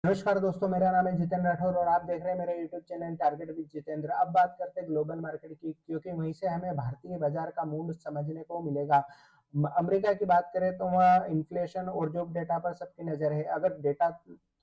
नमस्कार दोस्तों, मेरा नाम है जितेंद्र राठौर और आप देख रहे हैं मेरे YouTube channel target with Jitendra. अब बात करते हैं ग्लोबल मार्केट की, क्योंकि वहीं से हमें भारतीय बाजार का मूड समझने को मिलेगा। अमेरिका की बात करें तो वहाँ इन्फ्लेशन और जॉब डेटा पर सबकी नजर है। अगर डेटा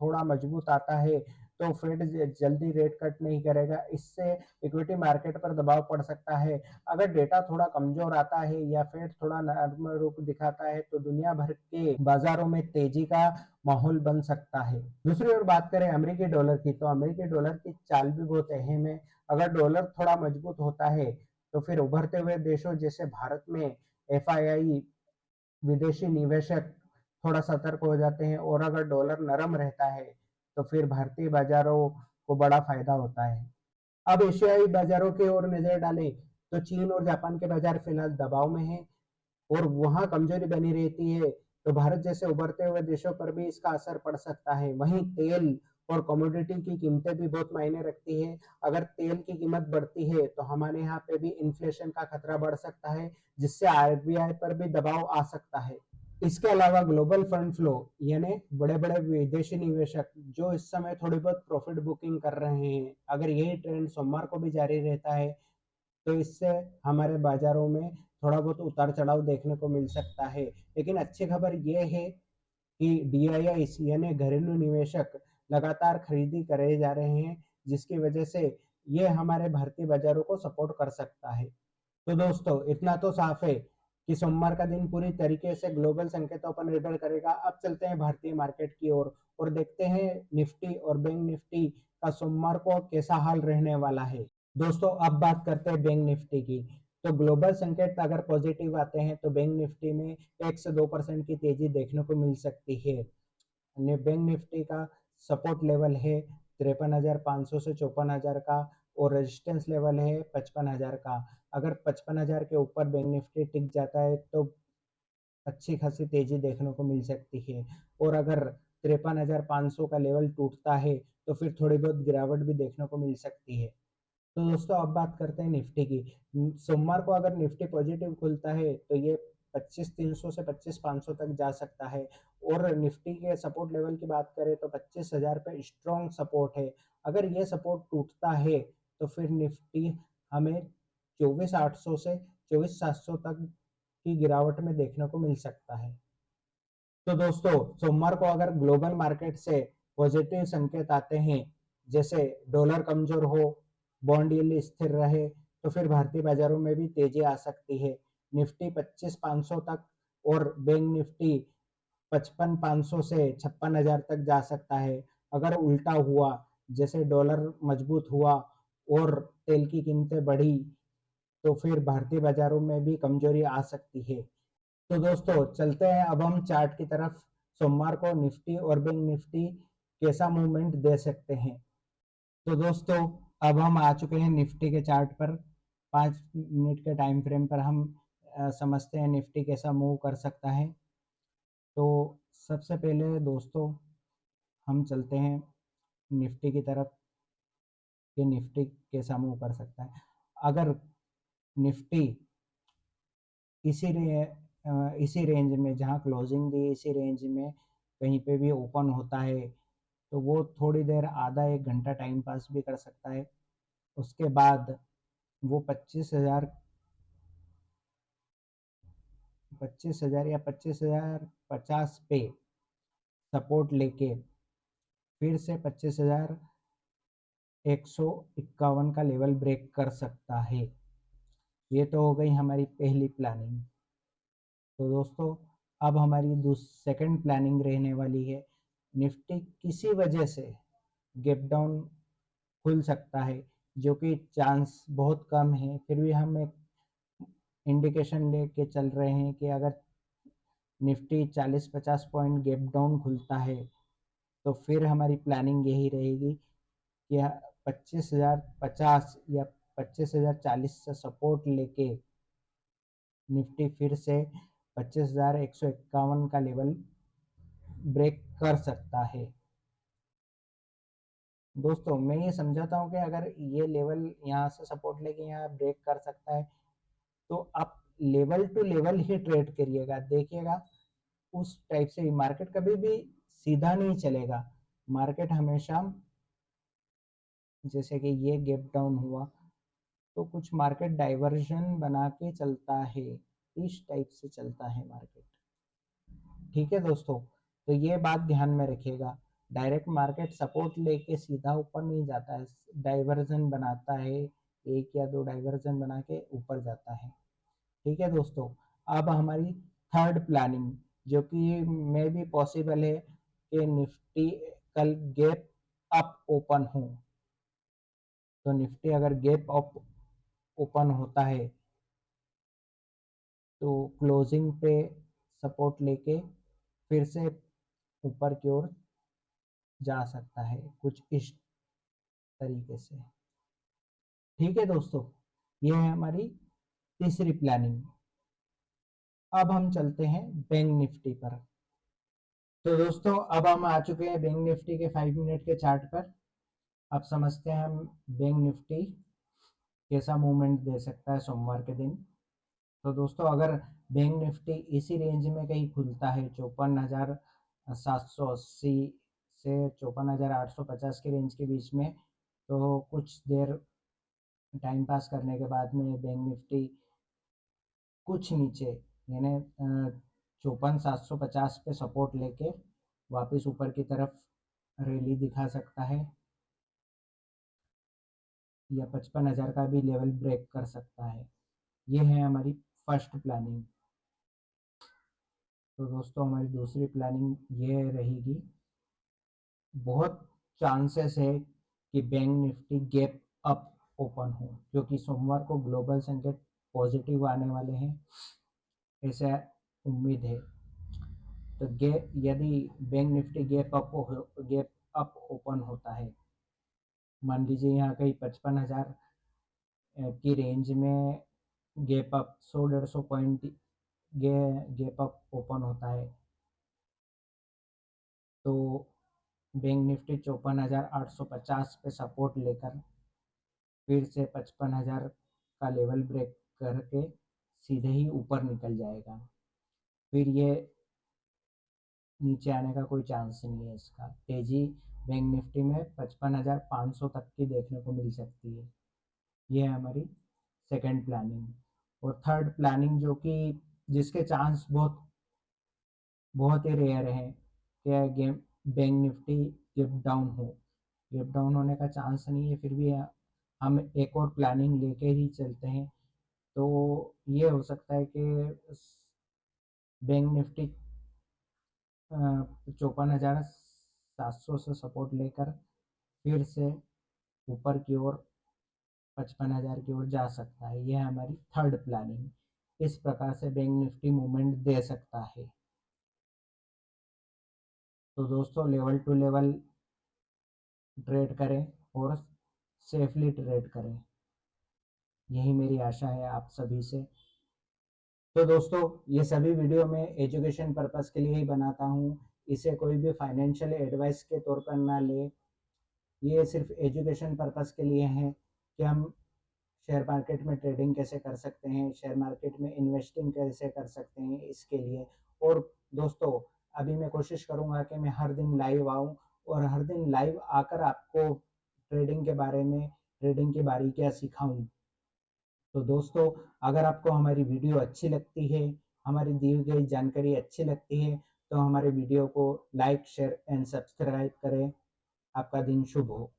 थोड़ा मजबूत आता है तो फेड जल्दी रेट कट नहीं करेगा, इससे इक्विटी मार्केट पर दबाव पड़ सकता है। अगर डेटा थोड़ा कमजोर आता है या फेड थोड़ा नरम रुख दिखाता है तो दुनिया भर के बाजारों में तेजी का माहौल बन सकता है। दूसरी ओर बात करें अमेरिकी डॉलर की, तो अमेरिकी डॉलर की चाल भी बहुत अहम है। अगर डॉलर थोड़ा मजबूत होता है तो फिर उभरते हुए देशों जैसे भारत में एफआईआई विदेशी निवेशक थोड़ा सतर्क हो जाते हैं, और अगर डॉलर नरम रहता है तो फिर भारतीय बाजारों को बड़ा फायदा होता है। अब एशियाई बाजारों की ओर नजर डालें तो चीन और जापान के बाजार फिलहाल दबाव में हैं और वहां कमजोरी बनी रहती है, तो भारत जैसे उभरते हुए देशों पर भी इसका असर पड़ सकता है। वहीं तेल और कमोडिटी की कीमतें भी बहुत मायने रखती है। अगर तेल की कीमत बढ़ती है तो हमारे यहाँ पे भी इन्फ्लेशन का खतरा बढ़ सकता है, जिससे आरबीआई पर भी दबाव आ सकता है। इसके अलावा ग्लोबल फंड फ्लो यानी बड़े बड़े विदेशी निवेशक जो इस समय थोड़ी बहुत प्रॉफिट बुकिंग कर रहे हैं, अगर यही ट्रेंड सोमवार को भी जारी रहता है तो इससे हमारे बाजारों में थोड़ा बहुत उतार चढ़ाव देखने को मिल सकता है। लेकिन अच्छी खबर यह है कि डीआईआई यानी घरेलू निवेशक लगातार खरीदी करे जा रहे हैं, जिसकी वजह से ये हमारे भारतीय बाजारों को सपोर्ट कर सकता है। तो दोस्तों, इतना तो साफ है कि सोमवार का दिन पूरी तरीके से ग्लोबल संकेतों पर निर्भर करेगा। अब चलते हैं भारतीय मार्केट की ओर और देखते हैं निफ्टी और बैंक निफ्टी का सोमवार को कैसा हाल रहने वाला है। दोस्तों, अब बात करते हैं बैंक निफ्टी की। तो ग्लोबल संकेत अगर पॉजिटिव आते हैं तो बैंक निफ्टी में 1 से 2% की तेजी देखने को मिल सकती है। बैंक निफ्टी का सपोर्ट लेवल है 53,500 से 54,000 का, और रेजिस्टेंस लेवल है 55,000 का। अगर 55,000 के ऊपर बैंक निफ्टी टिक जाता है तो अच्छी खासी तेजी देखने को मिल सकती है, और अगर 53,500 का लेवल टूटता है तो फिर थोड़ी बहुत गिरावट भी देखने को मिल सकती है। तो दोस्तों, अब बात करते हैं निफ्टी की। सोमवार को अगर निफ्टी पॉजिटिव खुलता है तो ये 25,300 से 25,500 तक जा सकता है, और निफ्टी के सपोर्ट लेवल की बात करें तो 25,000 पे स्ट्रॉन्ग सपोर्ट है। अगर ये सपोर्ट टूटता है तो फिर निफ्टी हमें 24,800 से 24,700 तक की गिरावट में देखने को मिल सकता है। तो दोस्तों, सोमवार को अगर ग्लोबल मार्केट से पॉजिटिव संकेत आते हैं, जैसे डॉलर कमजोर हो, बॉन्ड यील्ड स्थिर रहे, तो फिर भारतीय बाजारों में भी तेजी आ सकती है। निफ्टी 25,500 तक और बैंक निफ्टी 55,500 से 56,000 तक जा सकता है। अगर उल्टा हुआ, जैसे डॉलर मजबूत हुआ और तेल की कीमतें बढ़ी, तो फिर भारतीय बाजारों में भी कमजोरी आ सकती है। तो दोस्तों, चलते हैं अब हम चार्ट की तरफ। सोमवार को निफ्टी और बैंक निफ्टी कैसा मूवमेंट दे सकते हैं। तो दोस्तों, अब हम आ चुके हैं निफ्टी के चार्ट पर। 5 मिनट के टाइम फ्रेम पर हम समझते हैं निफ्टी कैसा मूव कर सकता है। तो सबसे पहले दोस्तों, हम चलते हैं निफ्टी की तरफ कि निफ्टी कैसा मूव कर सकता है। अगर निफ्टी इसी रेंज में, जहाँ क्लोजिंग दी इसी रेंज में कहीं पे भी ओपन होता है तो वो थोड़ी देर आधा एक घंटा टाइम पास भी कर सकता है। उसके बाद वो 25,000 या 25,050 पे सपोर्ट लेके फिर से 25,151 का लेवल ब्रेक कर सकता है। ये तो हो गई हमारी पहली प्लानिंग। तो दोस्तों, अब हमारी सेकंड प्लानिंग रहने वाली है। निफ्टी किसी वजह से गैप डाउन खुल सकता है, जो कि चांस बहुत कम है, फिर भी हम एक इंडिकेशन लेके चल रहे हैं कि अगर निफ्टी 40-50 पॉइंट गैप डाउन खुलता है तो फिर हमारी प्लानिंग यही रहेगी कि 25,050 या 25,040 से सपोर्ट लेके निफ्टी फिर से 25,151 का लेवल ब्रेक कर सकता है। दोस्तों, मैं ये समझाता हूँ कि अगर ये लेवल यहाँ से सपोर्ट लेके यहाँ ब्रेक कर सकता है तो आप लेवल टू लेवल ही ट्रेड करिएगा, देखिएगा उस टाइप से ही मार्केट कभी भी सीधा नहीं चलेगा। मार्केट हमेशा, जैसे कि ये गैप डाउन हुआ तो कुछ मार्केट डाइवर्जन बना के चलता है, इस टाइप से चलता है मार्केट। ठीक है दोस्तों, तो ये बात ध्यान में रखिएगा। डायरेक्ट मार्केट सपोर्ट लेके सीधा ऊपर नहीं जाता है, डाइवर्जन बनाता है, एक या दो डाइवर्जन बना के ऊपर जाता है। ठीक है दोस्तों, अब हमारी थर्ड प्लानिंग, जो कि मे भी पॉसिबल है कि निफ्टी कल गैप अप ओपन हो। तो निफ्टी अगर गैप अप ओपन होता है तो क्लोजिंग पे सपोर्ट लेके फिर से ऊपर की ओर जा सकता है, कुछ इस तरीके से। ठीक है दोस्तों, ये है हमारी तीसरी प्लानिंग। अब हम चलते हैं बैंक निफ्टी पर। तो दोस्तों, अब हम आ चुके हैं बैंक निफ्टी के 5 मिनट के चार्ट पर। अब समझते हैं हम बैंक निफ्टी कैसा मूवमेंट दे सकता है सोमवार के दिन। तो दोस्तों, अगर बैंक निफ्टी इसी रेंज में कहीं खुलता है 54,780 से 54,850 के रेंज के बीच में, तो कुछ देर टाइम पास करने के बाद में बैंक निफ्टी कुछ नीचे, यानी 54,750 पे सपोर्ट लेके वापस ऊपर की तरफ रैली दिखा सकता है, या 55,000 का भी लेवल ब्रेक कर सकता है। ये है हमारी फर्स्ट प्लानिंग। तो दोस्तों, हमारी दूसरी प्लानिंग ये रहेगी, बहुत चांसेस है कि bank Nifty gap up open हो, क्योंकि सोमवार को ग्लोबल संकेत पॉजिटिव आने वाले हैं, ऐसा उम्मीद है। तो यदि bank Nifty gap up open होता है, मान लीजिए यहाँ कहीं 55,000 की रेंज में gap up 100-150 point gap up open होता है, तो बैंक निफ्टी 54,850 पे सपोर्ट लेकर फिर से 55,000 का लेवल ब्रेक करके सीधे ही ऊपर निकल जाएगा। फिर ये नीचे आने का कोई चांस नहीं है। इसका तेजी बैंक निफ्टी में 55,500 तक की देखने को मिल सकती है। ये है हमारी सेकंड प्लानिंग। और थर्ड प्लानिंग, जो कि जिसके चांस बहुत बहुत ही रेयर है कि बैंक निफ्टी गिव डाउन हो। गिव डाउन होने का चांस नहीं है, फिर भी हम एक और प्लानिंग लेके ही चलते हैं। तो ये हो सकता है कि बैंक निफ्टी 54,700 से सपोर्ट लेकर फिर से ऊपर की ओर 55,000 की ओर जा सकता है। यह हमारी थर्ड प्लानिंग। इस प्रकार से बैंक निफ्टी मूवमेंट दे सकता है। तो दोस्तों, लेवल टू लेवल ट्रेड करें और सेफली ट्रेड करें, यही मेरी आशा है आप सभी से। तो दोस्तों, ये सभी वीडियो मैं एजुकेशन पर्पस के लिए ही बनाता हूँ, इसे कोई भी फाइनेंशियल एडवाइस के तौर पर ना ले। ये सिर्फ एजुकेशन पर्पस के लिए है कि हम शेयर मार्केट में ट्रेडिंग कैसे कर सकते हैं, शेयर मार्केट में इन्वेस्टिंग कैसे कर सकते हैं, इसके लिए। और दोस्तों, अभी मैं कोशिश करूंगा कि मैं हर दिन लाइव आऊं और हर दिन लाइव आकर आपको ट्रेडिंग के बारे में, ट्रेडिंग की बारीकियां सिखाऊं। तो दोस्तों, अगर आपको हमारी वीडियो अच्छी लगती है, हमारी दी गई जानकारी अच्छी लगती है, तो हमारे वीडियो को लाइक, शेयर एंड सब्सक्राइब करें। आपका दिन शुभ हो।